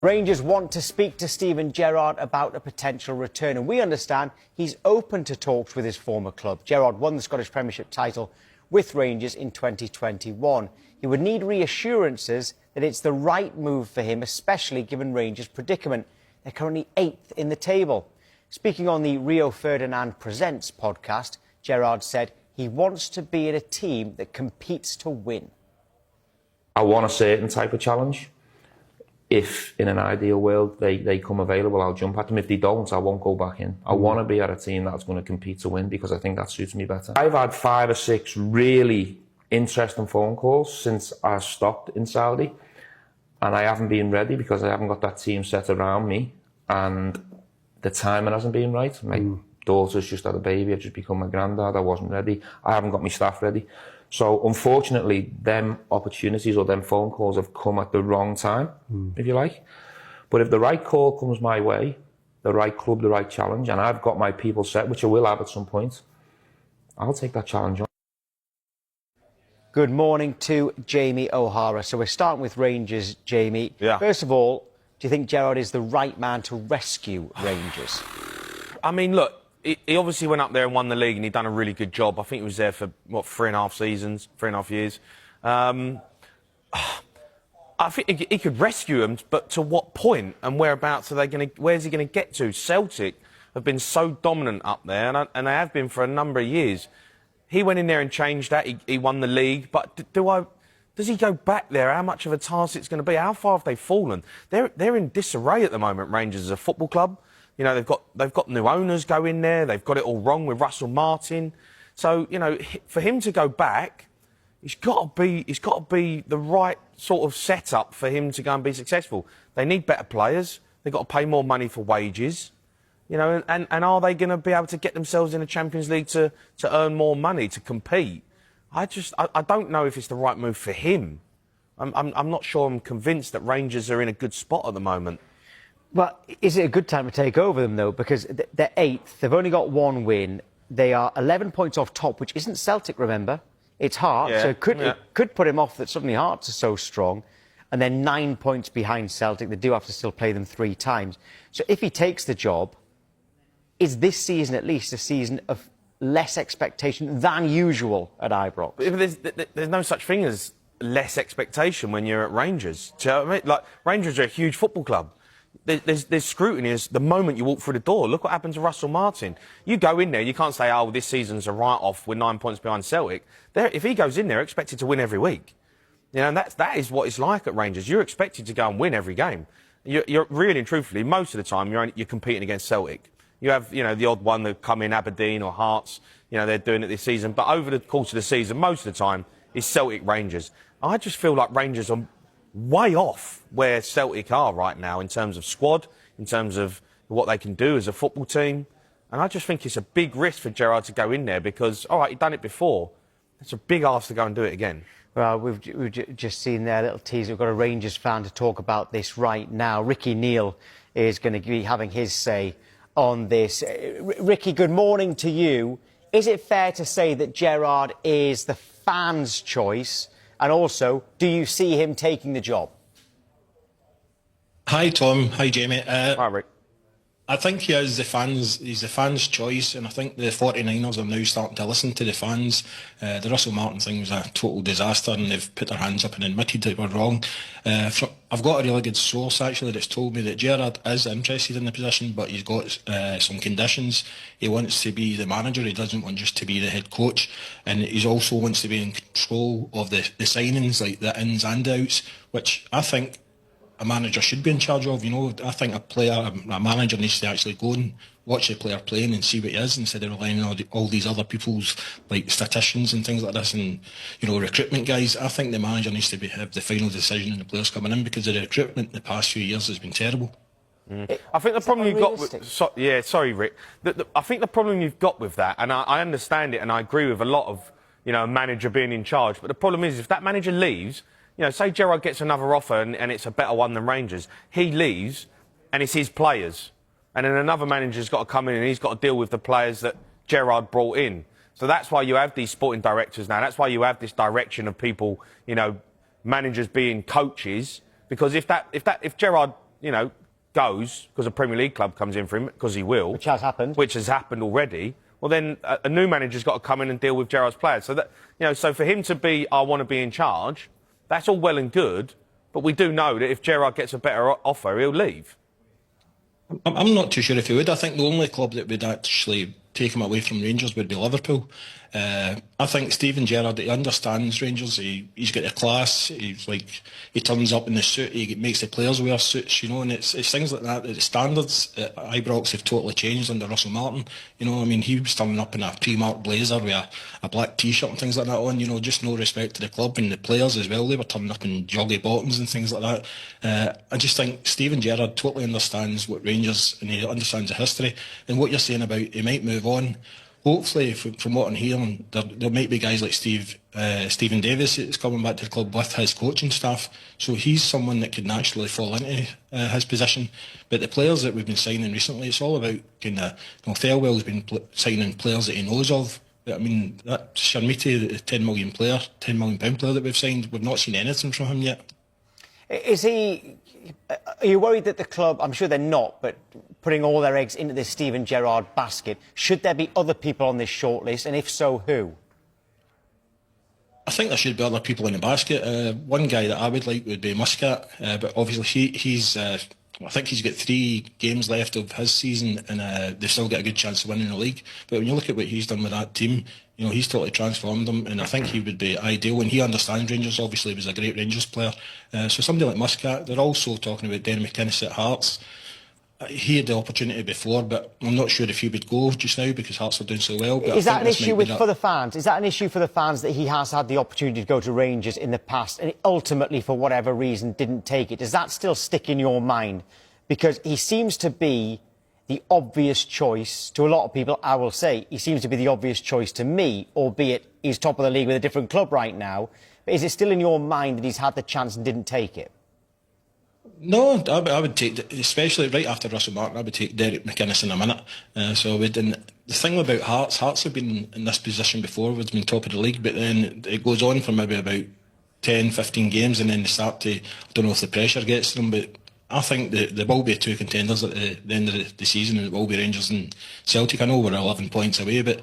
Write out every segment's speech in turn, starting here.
Rangers want to speak to Steven Gerrard about a potential return, and we understand he's open to talks with his former club. Gerrard won the Scottish Premiership title with Rangers in 2021. He would need reassurances that it's the right move for him, especially given Rangers' predicament. They're currently 8th in the table. Speaking on the Rio Ferdinand Presents podcast, Gerrard said he wants to be in a team that competes to win. I want a certain type of challenge. If in an ideal world they come available, I'll jump at them. If they don't, I won't go back in. I want to be at a team that's going to compete to win because I think that suits me better. I've had 5 or 6 really interesting phone calls since I stopped in Saudi, and I haven't been ready because I haven't got that team set around me, and the timing hasn't been right. My daughter's just had a baby. I've just become a granddad. I wasn't ready. I haven't got my staff ready. So, unfortunately, them opportunities or them phone calls have come at the wrong time, if you like. But if the right call comes my way, the right club, the right challenge, and I've got my people set, which I will have at some point, I'll take that challenge on. Good morning to Jamie O'Hara. So we're starting with Rangers, Jamie. Yeah. First of all, do you think Gerrard is the right man to rescue Rangers? I mean, look, he obviously went up there and won the league and he'd done a really good job. I think he was there for, what, 3.5 seasons, 3.5 years. I think he could rescue them, but to what point and whereabouts are they going to... Where's he going to get to? Celtic have been so dominant up there, and they have been for a number of years. He went in there and changed that. He won the league, but does he go back there? How much of a task it's going to be? How far have they fallen? They're in disarray at the moment, Rangers, as a football club. You know, they've got new owners go in there. They've got it all wrong with Russell Martin. So, you know, for him to go back, it's got to be the right sort of setup for him to go and be successful. They need better players. They've got to pay more money for wages. You know, and are they going to be able to get themselves in the Champions League to earn more money, to compete? I don't know if it's the right move for him. I'm not sure I'm convinced that Rangers are in a good spot at the moment. Well, is it a good time to take over them, though? Because they're 8th. They've only got 1 win. They are 11 points off top, which isn't Celtic, remember. It's Hearts, yeah, so it could put him off that suddenly Hearts are so strong. And then 9 points behind Celtic. They do have to still play them 3 times. So if he takes the job, is this season at least a season of less expectation than usual at Ibrox? But there's no such thing as less expectation when you're at Rangers. Do you know what I mean? Like, Rangers are a huge football club. There's scrutiny as the moment you walk through the door. Look what happened to Russell Martin. You go in there, you can't say, oh, this season's a write-off, we're 9 points behind Celtic. If he goes in there, expected to win every week. You know, and that is what it's like at Rangers. You're expected to go and win every game. You're really and truthfully, most of the time, you're competing against Celtic. You have, you know, the odd one that come in, Aberdeen or Hearts, you know, they're doing it this season. But over the course of the season, most of the time, it's Celtic Rangers. I just feel like Rangers are way off where Celtic are right now in terms of squad, in terms of what they can do as a football team. And I just think it's a big risk for Gerrard to go in there because, all right, he'd done it before. It's a big ask to go and do it again. Well, we've just seen their little teaser. We've got a Rangers fan to talk about this right now. Ricky Neal is going to be having his say on this. Ricky, good morning to you. Is it fair to say that Gerrard is the fans' choice? And also, do you see him taking the job? Hi, Tom. Hi, Jamie. Hi, Rick. I think he's the fans' choice, and I think the 49ers are now starting to listen to the fans. The Russell Martin thing was a total disaster, and they've put their hands up and admitted they were wrong. I've got a really good source, actually, that's told me that Gerrard is interested in the position, but he's got some conditions. He wants to be the manager, he doesn't want just to be the head coach, and he also wants to be in control of the signings, like the ins and outs, which I think a manager should be in charge of. You know, I think a manager needs to actually go and watch the player playing and see what he is instead of relying on all these other people's, like, statisticians and things like this and, you know, recruitment guys. I think the manager needs to have the final decision on the players coming in because the recruitment in the past few years has been terrible. I think the problem you've got with... sorry, Rick. I think the problem you've got with that, and I understand it and I agree with a lot of, you know, a manager being in charge, but the problem is if that manager leaves... You know, say Gerrard gets another offer and it's a better one than Rangers. He leaves and it's his players. And then another manager's got to come in and he's got to deal with the players that Gerrard brought in. So that's why you have these sporting directors now. That's why you have this direction of people, you know, managers being coaches. Because if Gerrard, you know, goes because a Premier League club comes in for him, because he will. Which has happened. Which has happened already. Well, then a new manager's got to come in and deal with Gerrard's players. So that, you know, so for him to be, I want to be in charge, that's all well and good. But we do know that if Gerrard gets a better offer, he'll leave. I'm not too sure if he would. I think the only club that would actually take him away from Rangers would be Liverpool. I think Steven Gerrard, he understands Rangers. He's got a class. He turns up in the suit. He makes the players wear suits, you know. And it's things like that. The standards at Ibrox have totally changed under Russell Martin. You know, I mean, he was turning up in a pre-marked blazer with a black T-shirt and things like that on. You know, just no respect to the club, and the players as well. They were turning up in joggy bottoms and things like that. I just think Steven Gerrard totally understands what Rangers, and he understands the history. And what you're saying about he might move on. Hopefully, from what I'm hearing, there might be guys like Stephen Davis that's coming back to the club with his coaching staff. So he's someone that could naturally fall into his position. But the players that we've been signing recently, it's all about kind of, you know, Thelwell's been signing players that he knows of. I mean, that Sharmiti, the £10 million player that we've signed, we've not seen anything from him yet. Are you worried that the club, I'm sure they're not, but putting all their eggs into this Steven Gerrard basket, should there be other people on this shortlist, and if so, who? I think there should be other people in the basket. One guy that I would like would be Muscat, but obviously he's I think he's got 3 games left of his season, and they've still got a good chance of winning the league. But when you look at what he's done with that team, you know, he's totally transformed them, and I think he would be ideal. And he understands Rangers. Obviously, he was a great Rangers player. So somebody like Muscat. They're also talking about Denny McInnes at Hearts. He had the opportunity before, but I'm not sure if he would go just now because Hearts are doing so well. But is that an issue for the fans? Is that an issue for the fans that he has had the opportunity to go to Rangers in the past and ultimately, for whatever reason, didn't take it? Does that still stick in your mind? Because he seems to be the obvious choice to a lot of people. I will say he seems to be the obvious choice to me, albeit he's top of the league with a different club right now. But is it still in your mind that he's had the chance and didn't take it? No, I would take, especially right after Russell Martin, I would take Derek McInnes in a minute. So I would. And the thing about Hearts have been in this position before, we've been top of the league, but then it goes on for maybe about 10, 15 games, and then they start to, I don't know if the pressure gets to them, but I think there will be 2 contenders at the end of the season, and it will be Rangers and Celtic. I know we're 11 points away, but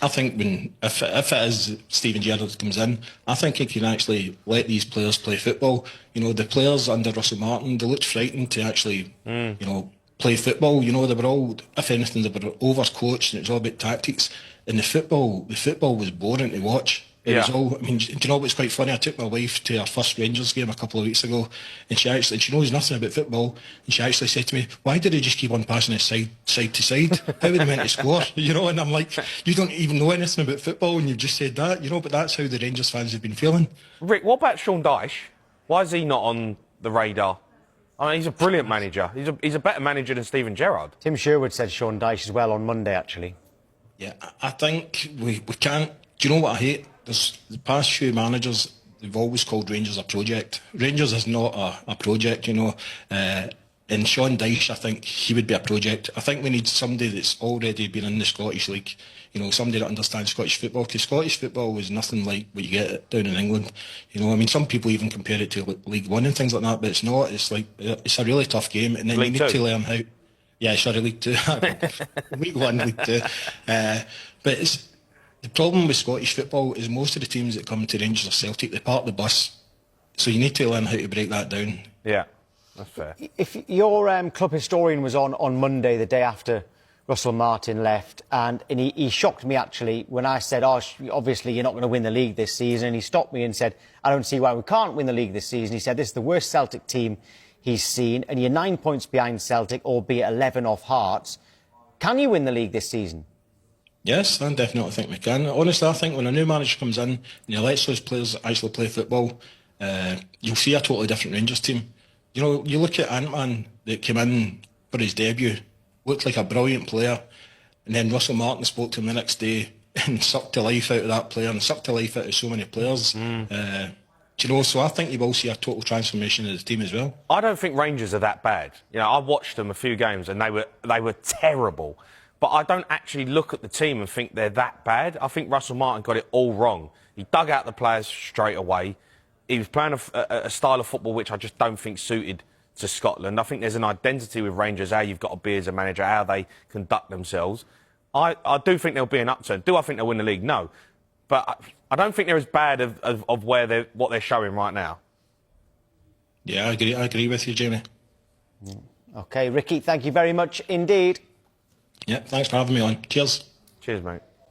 I think if it is Steven Gerrard comes in, I think he can actually let these players play football. You know, the players under Russell Martin, they looked frightened to actually, you know, play football. You know, they were all, if anything, they were overcoached, and it was all about tactics. And the football was boring to watch. It was all, I mean, do you know what's quite funny? I took my wife to our first Rangers game a couple of weeks ago, and she knows nothing about football, and she actually said to me, "Why did they just keep on passing it side to side? How were they meant to score?" You know, and I'm like, you don't even know anything about football, and you've just said that, you know, but that's how the Rangers fans have been feeling. Rick, what about Sean Dyche? Why is he not on the radar? I mean, he's a brilliant manager. He's a better manager than Steven Gerrard. Tim Sherwood said Sean Dyche as well on Monday, actually. Yeah, I think we can't. Do you know what I hate? There's the past few managers, they've always called Rangers a project. Rangers is not a project, you know. And Sean Dyche, I think he would be a project. I think we need somebody that's already been in the Scottish League, you know, somebody that understands Scottish football, because Scottish football is nothing like what you get down in England. You know, I mean, some people even compare it to League One and things like that, but it's not. It's like, it's a really tough game, and then League you need Two. to learn how. Yeah, sorry, League Two. League One, League Two. But the problem with Scottish football is most of the teams that come to Rangers or Celtic, they park the bus. So you need to learn how to break that down. Yeah, that's fair. If your club historian was on Monday, the day after Russell Martin left, and he shocked me, actually, when I said, "Oh, obviously you're not going to win the league this season," and he stopped me and said, "I don't see why we can't win the league this season." He said, "This is the worst Celtic team he's seen, and you're 9 points behind Celtic, albeit 11 off Hearts. Can you win the league this season?" Yes, I definitely think we can. Honestly, I think when a new manager comes in and he lets those players actually play football, you'll see a totally different Rangers team. You know, you look at Ant-Man that came in for his debut, looked like a brilliant player, and then Russell Martin spoke to him the next day and sucked the life out of that player and sucked the life out of so many players. Do you know, so I think you will see a total transformation of the team as well. I don't think Rangers are that bad. You know, I watched them a few games and they were terrible. But I don't actually look at the team and think they're that bad. I think Russell Martin got it all wrong. He dug out the players straight away. He was playing a style of football which I just don't think suited to Scotland. I think there's an identity with Rangers, how you've got to be as a manager, how they conduct themselves. I do think there'll be an upturn. Do I think they'll win the league? No. But I don't think they're as bad of what they're showing right now. Yeah, I agree with you, Jamie. OK, Ricky, thank you very much indeed. Yeah, thanks for having me on. Cheers. Cheers, mate.